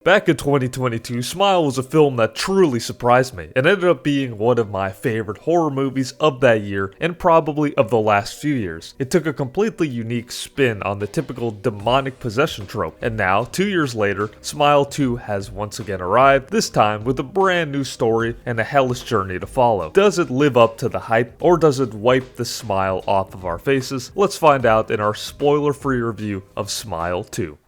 Back in 2022, Smile was a film that truly surprised me and ended up being one of my favorite horror movies of that year and probably of the last few years. It took a completely unique spin on the typical demonic possession trope, and now, 2 years later, Smile 2 has once again arrived, this time with a brand new story and a hellish journey to follow. Does it live up to the hype, or does it wipe the smile off of our faces? Let's find out in our spoiler-free review of Smile 2.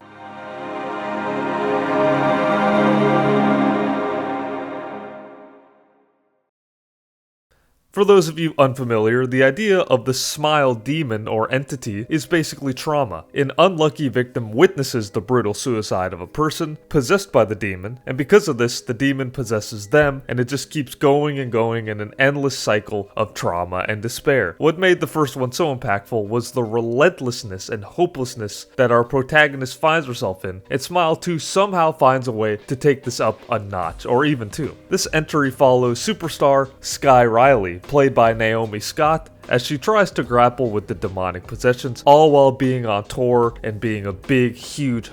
For those of you unfamiliar, the idea of the smile demon or entity is basically trauma. An unlucky victim witnesses the brutal suicide of a person possessed by the demon, and because of this, the demon possesses them, and it just keeps going and going in an endless cycle of trauma and despair. What made the first one so impactful was the relentlessness and hopelessness that our protagonist finds herself in, and Smile 2 somehow finds a way to take this up a notch, or even two. This entry follows superstar Sky Riley, played by Naomi Scott, as she tries to grapple with the demonic possessions, all while being on tour and being a big, huge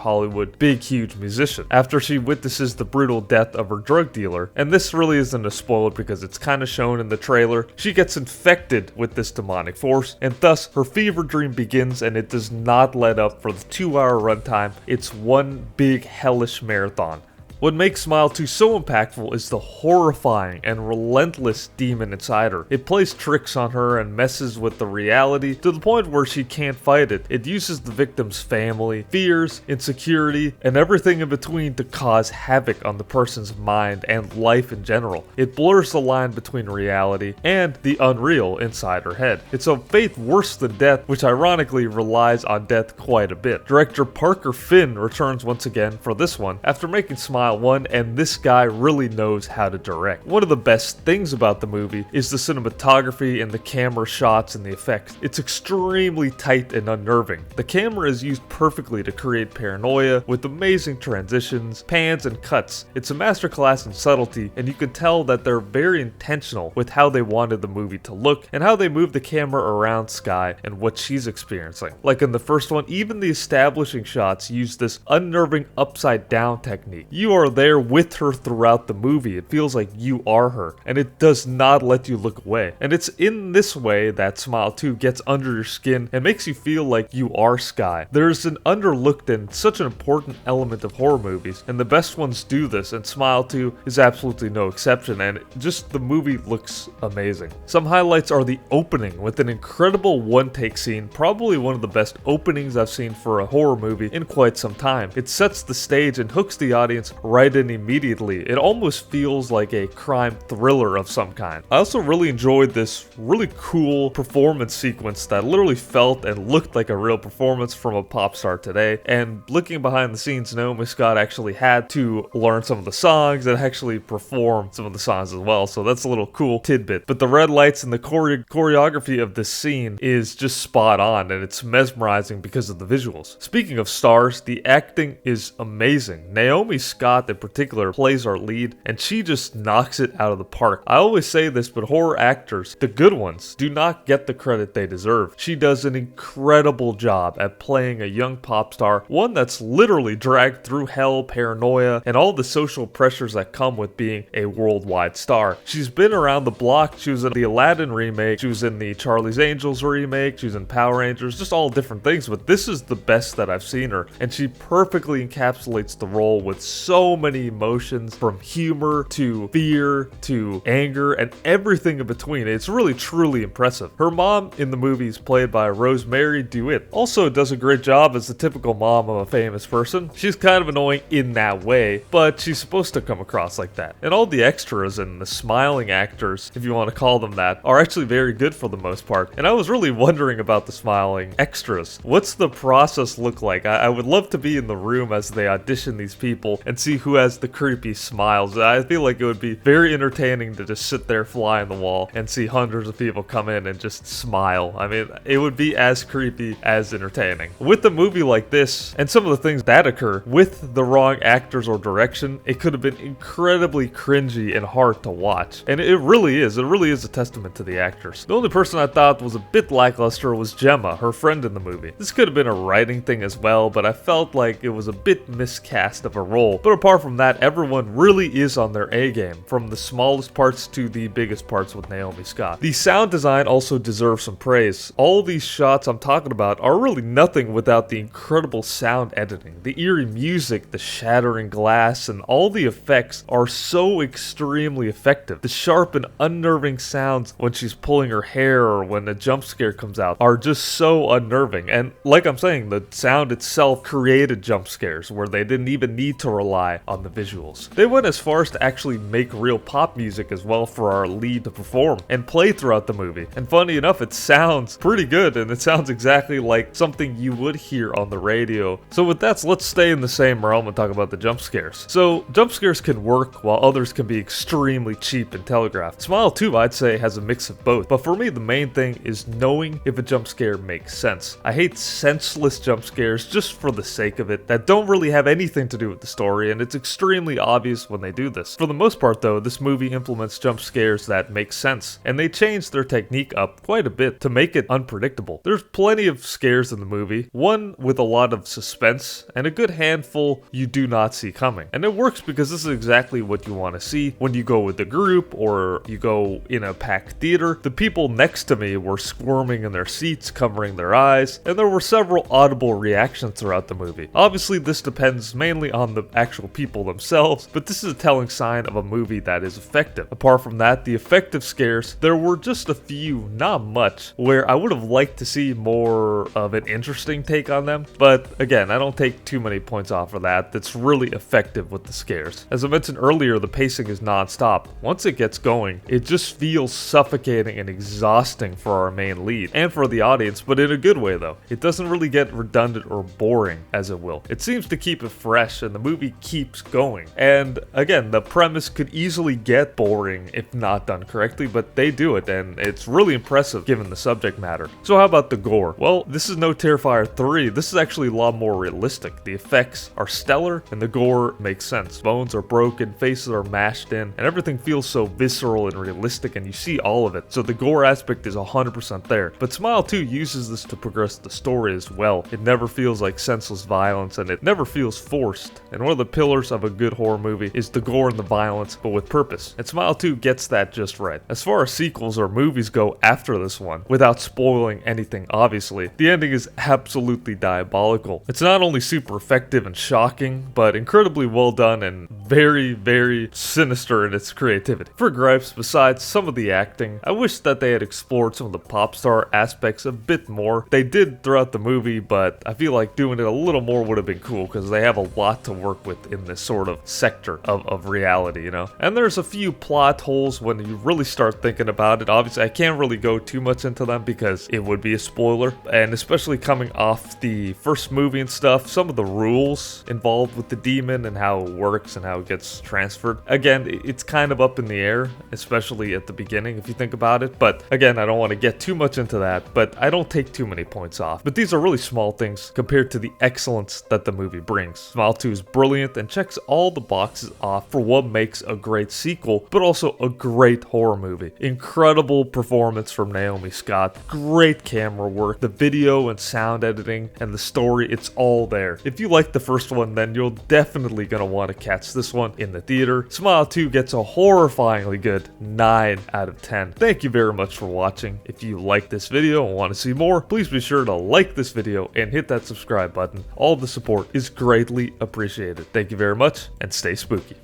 musician. After she witnesses the brutal death of her drug dealer, and this really isn't a spoiler because it's kind of shown in the trailer, she gets infected with this demonic force, and thus her fever dream begins, and it does not let up for the 2-hour runtime. It's one big hellish marathon. What makes Smile 2 so impactful is the horrifying and relentless demon inside her. It plays tricks on her and messes with the reality to the point where she can't fight it. It uses the victim's family, fears, insecurity, and everything in between to cause havoc on the person's mind and life in general. It blurs the line between reality and the unreal inside her head. It's a fate worse than death, which ironically relies on death quite a bit. Director Parker Finn returns once again for this one after making Smile 1, and this guy really knows how to direct. One of the best things about the movie is the cinematography and the camera shots and the effects. It's extremely tight and unnerving. The camera is used perfectly to create paranoia with amazing transitions, pans, and cuts. It's a masterclass in subtlety, and you can tell that they're very intentional with how they wanted the movie to look and how they move the camera around Sky and what she's experiencing. Like in the first one, even the establishing shots use this unnerving upside down technique. You are there with her throughout the movie. It feels like you are her, and it does not let you look away. And it's in this way that Smile 2 gets under your skin and makes you feel like you are Sky. There's an underlooked and such an important element of horror movies, and the best ones do this, and Smile 2 is absolutely no exception, and just the movie looks amazing. Some highlights are the opening with an incredible one-take scene, probably one of the best openings I've seen for a horror movie in quite some time. It sets the stage and hooks the audience right in immediately. It almost feels like a crime thriller of some kind. I also really enjoyed this really cool performance sequence that literally felt and looked like a real performance from a pop star today. And looking behind the scenes, Naomi Scott actually had to learn some of the songs and actually perform some of the songs as well, so that's a little cool tidbit. But the red lights and the choreography of this scene is just spot on, and it's mesmerizing because of the visuals. Speaking of stars, the acting is amazing. Naomi Scott in particular plays our lead, and she just knocks it out of the park. I always say this, but horror actors, the good ones, do not get the credit they deserve. She does an incredible job at playing a young pop star, one that's literally dragged through hell, paranoia, and all the social pressures that come with being a worldwide star. She's been around the block. She was in the Aladdin remake, she was in the Charlie's Angels remake, she was in Power Rangers, just all different things, but this is the best that I've seen her, and she perfectly encapsulates the role with so many emotions, from humor to fear to anger and everything in between. It's really truly impressive. Her mom in the movie is played by Rosemary DeWitt. Also does a great job as the typical mom of a famous person. She's kind of annoying in that way, but she's supposed to come across like that. And all the extras and the smiling actors, if you want to call them that, are actually very good for the most part. And I was really wondering about the smiling extras. What's the process look like? I would love to be in the room as they audition these people and see who has the creepy smiles. I feel like it would be very entertaining to just sit there, fly on the wall, and see hundreds of people come in and just smile. I mean, it would be as creepy as entertaining. With a movie like this, and some of the things that occur, with the wrong actors or direction, it could have been incredibly cringy and hard to watch. And it really is a testament to the actors. The only person I thought was a bit lackluster was Gemma, her friend in the movie. This could have been a writing thing as well, but I felt like it was a bit miscast of a role. But apart from that, everyone really is on their A game, from the smallest parts to the biggest parts with Naomi Scott. The sound design also deserves some praise. All these shots I'm talking about are really nothing without the incredible sound editing. The eerie music, the shattering glass, and all the effects are so extremely effective. The sharp and unnerving sounds when she's pulling her hair or when a jump scare comes out are just so unnerving. And like I'm saying, the sound itself created jump scares where they didn't even need to rely on the visuals. They went as far as to actually make real pop music as well for our lead to perform and play throughout the movie. And funny enough, it sounds pretty good, and it sounds exactly like something you would hear on the radio. So with that, let's stay in the same realm and talk about the jump scares. So jump scares can work while others can be extremely cheap and telegraphed. Smile 2, I'd say, has a mix of both, but for me the main thing is knowing if a jump scare makes sense. I hate senseless jump scares just for the sake of it that don't really have anything to do with the story, and it's extremely obvious when they do this. For the most part though, this movie implements jump scares that make sense, and they change their technique up quite a bit to make it unpredictable. There's plenty of scares in the movie, one with a lot of suspense, and a good handful you do not see coming. And it works because this is exactly what you want to see when you go with the group or you go in a packed theater. The people next to me were squirming in their seats, covering their eyes, and there were several audible reactions throughout the movie. Obviously, this depends mainly on the actual people themselves, but this is a telling sign of a movie that is effective. Apart from that, the effective scares, there were just a few, not much, where I would have liked to see more of an interesting take on them, but again, I don't take too many points off of that. That's really effective with the scares. As I mentioned earlier, the pacing is non-stop. Once it gets going, it just feels suffocating and exhausting for our main lead, and for the audience, but in a good way though. It doesn't really get redundant or boring, as it will. It seems to keep it fresh, and the movie keeps going. And again, the premise could easily get boring if not done correctly, but they do it, and it's really impressive given the subject matter. So how about the gore? Well, this is no Terrifier 3. This is actually a lot more realistic. The effects are stellar, and the gore makes sense. Bones are broken, faces are mashed in, and everything feels so visceral and realistic, and you see all of it. So the gore aspect is 100% there. But Smile 2 uses this to progress the story as well. It never feels like senseless violence, and it never feels forced. And one of the pillars of a good horror movie is the gore and the violence, but with purpose. And Smile 2 gets that just right. As far as sequels or movies go after this one, without spoiling anything obviously, the ending is absolutely diabolical. It's not only super effective and shocking, but incredibly well done and very, very sinister in its creativity. For gripes, besides some of the acting, I wish that they had explored some of the pop star aspects a bit more. They did throughout the movie, but I feel like doing it a little more would have been cool because they have a lot to work with in this sort of sector of reality, you know? And there's a few plot holes when you really start thinking about it. Obviously, I can't really go too much into them because it would be a spoiler, and especially coming off the first movie and stuff, some of the rules involved with the demon and how it works and how it gets transferred. Again, it's kind of up in the air, especially at the beginning if you think about it, but again, I don't want to get too much into that, but I don't take too many points off. But these are really small things compared to the excellence that the movie brings. Smile 2 is brilliant and checks all the boxes off for what makes a great sequel, but also a great horror movie. Incredible performance from Naomi Scott, great camera work, the video and sound editing, and the story, it's all there. If you like the first one, then you're definitely gonna want to catch this one in the theater. Smile 2 gets a horrifyingly good 9 out of 10. Thank you very much for watching. If you like this video and want to see more, please be sure to like this video and hit that subscribe button. All the support is greatly appreciated. Thank you very much, and stay spooky.